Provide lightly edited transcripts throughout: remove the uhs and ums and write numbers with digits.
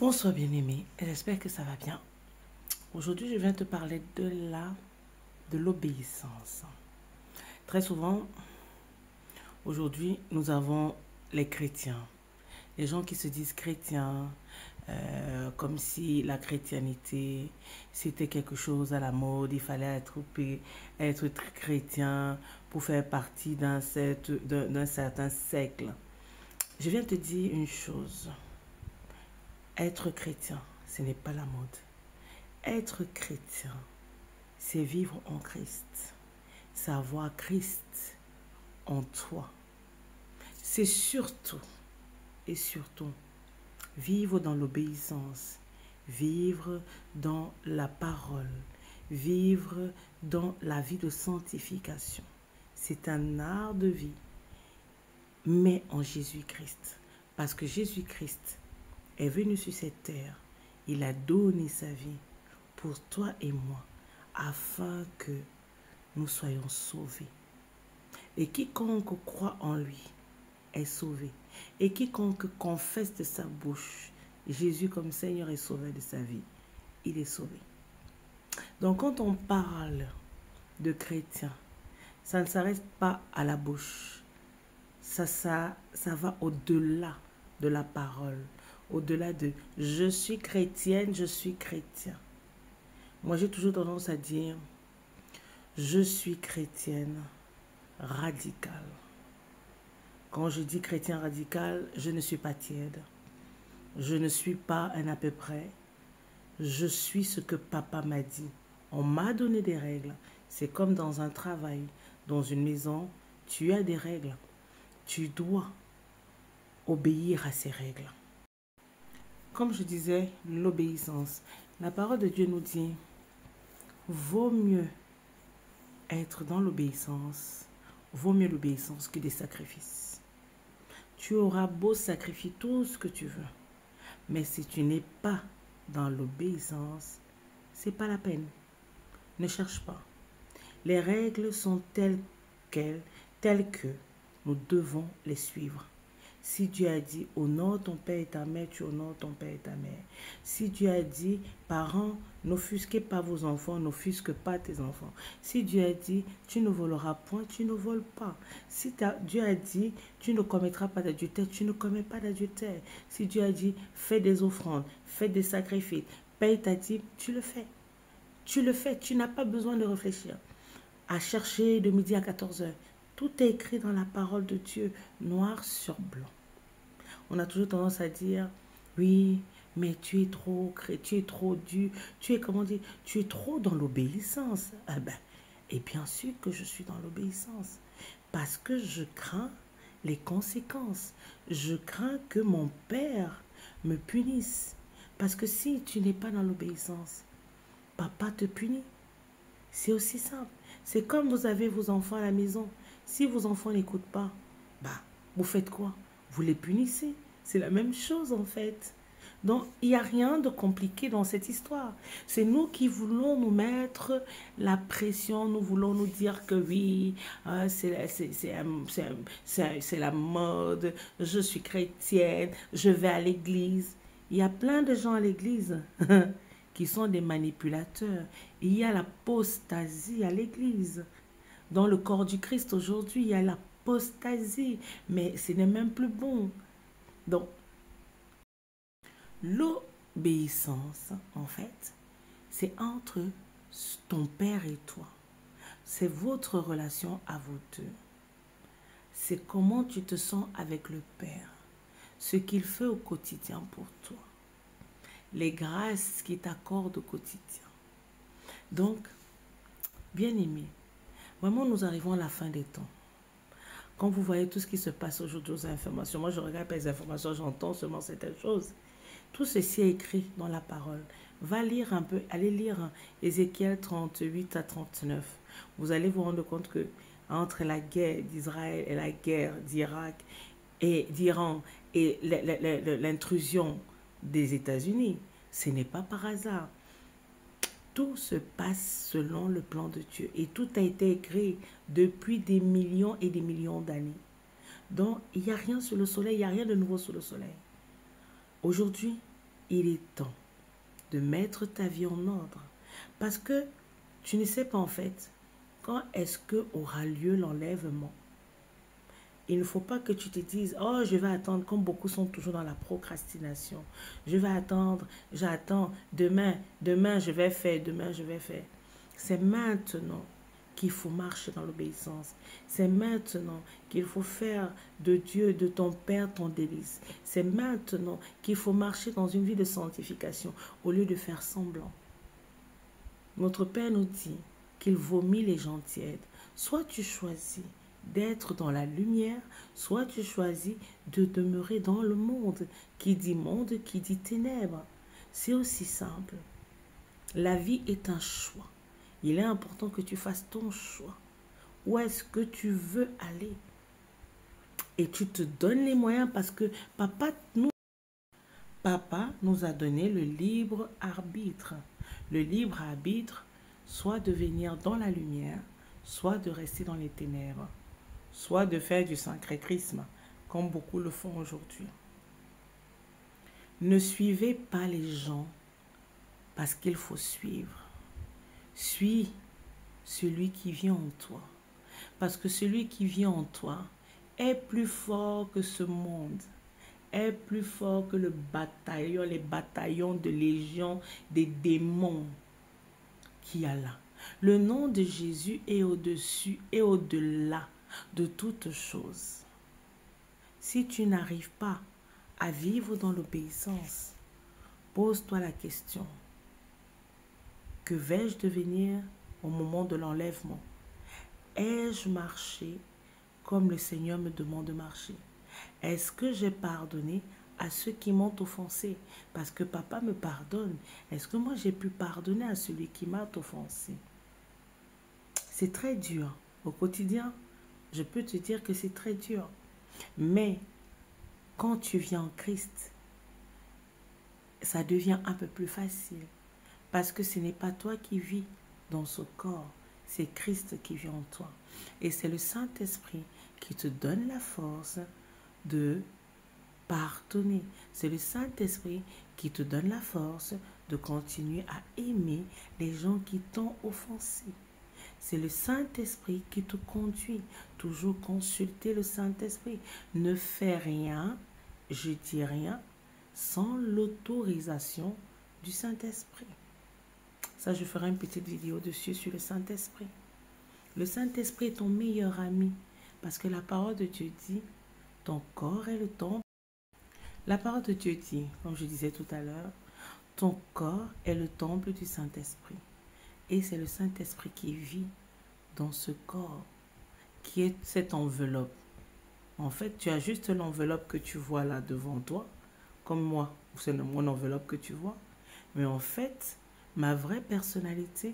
Bonsoir bien-aimé, j'espère que ça va bien. Aujourd'hui, je viens te parler de l'obéissance. Très souvent, aujourd'hui, nous avons les chrétiens, les gens qui se disent chrétiens, comme si la chrétienté, c'était quelque chose à la mode, il fallait être chrétien pour faire partie d'un certain siècle. Je viens te dire une chose, être chrétien, ce n'est pas la mode. Être chrétien, c'est vivre en Christ, c'est avoir Christ en toi. C'est surtout et surtout vivre dans l'obéissance, vivre dans la parole, vivre dans la vie de sanctification. C'est un art de vie, mais en Jésus-Christ. Parce que Jésus-Christ est venu sur cette terre, il a donné sa vie pour toi et moi, afin que nous soyons sauvés. Et quiconque croit en lui est sauvé. Et quiconque confesse de sa bouche Jésus comme Seigneur et Sauveur de sa vie, il est sauvé. Donc quand on parle de chrétien, ça ne s'arrête pas à la bouche. Ça va au-delà de la parole, au-delà de « je suis chrétienne, je suis chrétien ». Moi, j'ai toujours tendance à dire « je suis chrétienne radicale ». Quand je dis chrétien radical, je ne suis pas tiède. Je ne suis pas un à peu près. Je suis ce que papa m'a dit. On m'a donné des règles. C'est comme dans un travail, dans une maison, tu as des règles. Tu dois obéir à ces règles. Comme je disais, l'obéissance. La parole de Dieu nous dit, vaut mieux être dans l'obéissance, vaut mieux l'obéissance que des sacrifices. Tu auras beau sacrifier tout ce que tu veux, mais si tu n'es pas dans l'obéissance, c'est pas la peine. Ne cherche pas. Les règles sont telles que nous devons les suivre. Si Dieu a dit honore ton père et ta mère, tu honores ton père et ta mère. Si Dieu a dit parents, n'offusquez pas vos enfants, n'offusque pas tes enfants. Si Dieu a dit tu ne voleras point, tu ne voles pas. Si Dieu a dit tu ne commettras pas d'adultère, tu ne commets pas d'adultère. Si Dieu a dit fais des offrandes, fais des sacrifices, paye ta dîme, tu le fais. Tu le fais, tu n'as pas besoin de réfléchir. À chercher de midi à 14 heures. Tout est écrit dans la parole de Dieu, noir sur blanc. On a toujours tendance à dire, oui, mais tu es trop dur, tu es trop dans l'obéissance. Et bien sûr que je suis dans l'obéissance, parce que je crains les conséquences. Je crains que mon père me punisse. Parce que si tu n'es pas dans l'obéissance, papa te punit. C'est aussi simple. C'est comme vous avez vos enfants à la maison. Si vos enfants n'écoutent pas, vous faites quoi? Vous les punissez. C'est la même chose en fait. Donc, il n'y a rien de compliqué dans cette histoire. C'est nous qui voulons nous mettre la pression. Nous voulons nous dire que oui, c'est la mode. Je suis chrétienne. Je vais à l'église. Il y a plein de gens à l'église qui sont des manipulateurs. Il y a l'apostasie à l'église. Dans le corps du Christ aujourd'hui, il y a l'apostasie. Mais ce n'est même plus bon. Donc, l'obéissance, en fait, c'est entre ton père et toi. C'est votre relation à vous deux. C'est comment tu te sens avec le Père. Ce qu'il fait au quotidien pour toi. Les grâces qu'il t'accorde au quotidien. Donc, bien aimé, vraiment nous arrivons à la fin des temps. Quand vous voyez tout ce qui se passe aujourd'hui aux informations, moi je regarde pas les informations, j'entends seulement certaines choses. Tout ceci est écrit dans la parole. Va lire un peu, allez lire Ézéchiel 38 à 39. Vous allez vous rendre compte que entre la guerre d'Israël et la guerre d'Irak et d'Iran et l'intrusion des États-Unis, ce n'est pas par hasard. Tout se passe selon le plan de Dieu. Et tout a été écrit depuis des millions et des millions d'années. Donc, il n'y a rien sur le soleil, il n'y a rien de nouveau sur le soleil. Aujourd'hui, il est temps de mettre ta vie en ordre. Parce que tu ne sais pas en fait quand est-ce que aura lieu l'enlèvement. Il ne faut pas que tu te dises, oh, je vais attendre, comme beaucoup sont toujours dans la procrastination. Je vais attendre, j'attends, demain je vais faire, demain je vais faire. C'est maintenant qu'il faut marcher dans l'obéissance. C'est maintenant qu'il faut faire de Dieu, de ton Père, ton délice. C'est maintenant qu'il faut marcher dans une vie de sanctification au lieu de faire semblant. Notre Père nous dit qu'il vomit les gens tièdes. Soit tu choisis d'être dans la lumière, soit tu choisis de demeurer dans le monde. Qui dit monde, qui dit ténèbres. C'est aussi simple. La vie est un choix. Il est important que tu fasses ton choix. Où est-ce que tu veux aller? Et tu te donnes les moyens parce que Papa nous a donné le libre arbitre. Le libre arbitre, soit de venir dans la lumière, soit de rester dans les ténèbres, soit de faire du syncrétisme, comme beaucoup le font aujourd'hui. Ne suivez pas les gens parce qu'il faut suivre. Suis celui qui vit en toi. Parce que celui qui vit en toi est plus fort que ce monde, est plus fort que les bataillons de légion des démons qu'il y a là. Le nom de Jésus est au-dessus et au-delà de toutes choses. Si tu n'arrives pas à vivre dans l'obéissance, pose-toi la question. Que vais-je devenir au moment de l'enlèvement? Ai-je marché comme le Seigneur me demande de marcher? Est-ce que j'ai pardonné à ceux qui m'ont offensé? Parce que Papa me pardonne. Est-ce que moi j'ai pu pardonner à celui qui m'a offensé? C'est très dur. Au quotidien, je peux te dire que c'est très dur. Mais quand tu viens en Christ, ça devient un peu plus facile. Parce que ce n'est pas toi qui vis dans ce corps, c'est Christ qui vit en toi. Et c'est le Saint-Esprit qui te donne la force de pardonner. C'est le Saint-Esprit qui te donne la force de continuer à aimer les gens qui t'ont offensé. C'est le Saint-Esprit qui te conduit. Toujours consulter le Saint-Esprit. Ne fais rien, je dis rien, sans l'autorisation du Saint-Esprit. Ça, je ferai une petite vidéo dessus sur le Saint-Esprit. Le Saint-Esprit est ton meilleur ami parce que la parole de Dieu dit, ton corps est le temple. La parole de Dieu dit, comme je disais tout à l'heure, ton corps est le temple du Saint-Esprit. Et c'est le Saint-Esprit qui vit dans ce corps, qui est cette enveloppe. En fait, tu as juste l'enveloppe que tu vois là devant toi, comme moi, c'est mon enveloppe que tu vois. Mais en fait, ma vraie personnalité,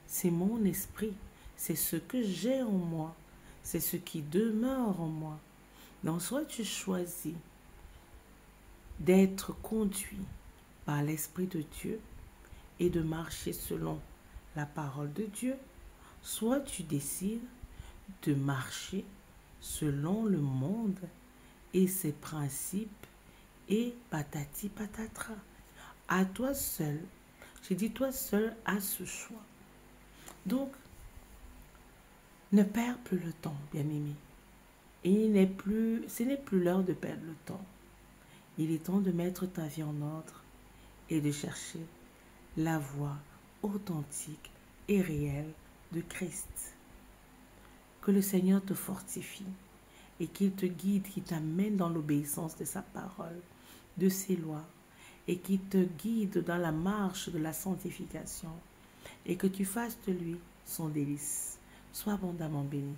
c'est mon esprit. C'est ce que j'ai en moi. C'est ce qui demeure en moi. Donc, soit tu choisis d'être conduit par l'Esprit de Dieu et de marcher selon la parole de Dieu, soit tu décides de marcher selon le monde et ses principes et patati patatra. À toi seul. J'ai dit toi seul à ce choix. Donc, ne perds plus le temps, bien-aimé. Ce n'est plus l'heure de perdre le temps. Il est temps de mettre ta vie en ordre et de chercher la voie authentique et réelle de Christ. Que le Seigneur te fortifie et qu'il te guide, qu'il t'amène dans l'obéissance de sa parole, de ses lois, et qu'il te guide dans la marche de la sanctification et que tu fasses de lui son délice. Sois abondamment béni.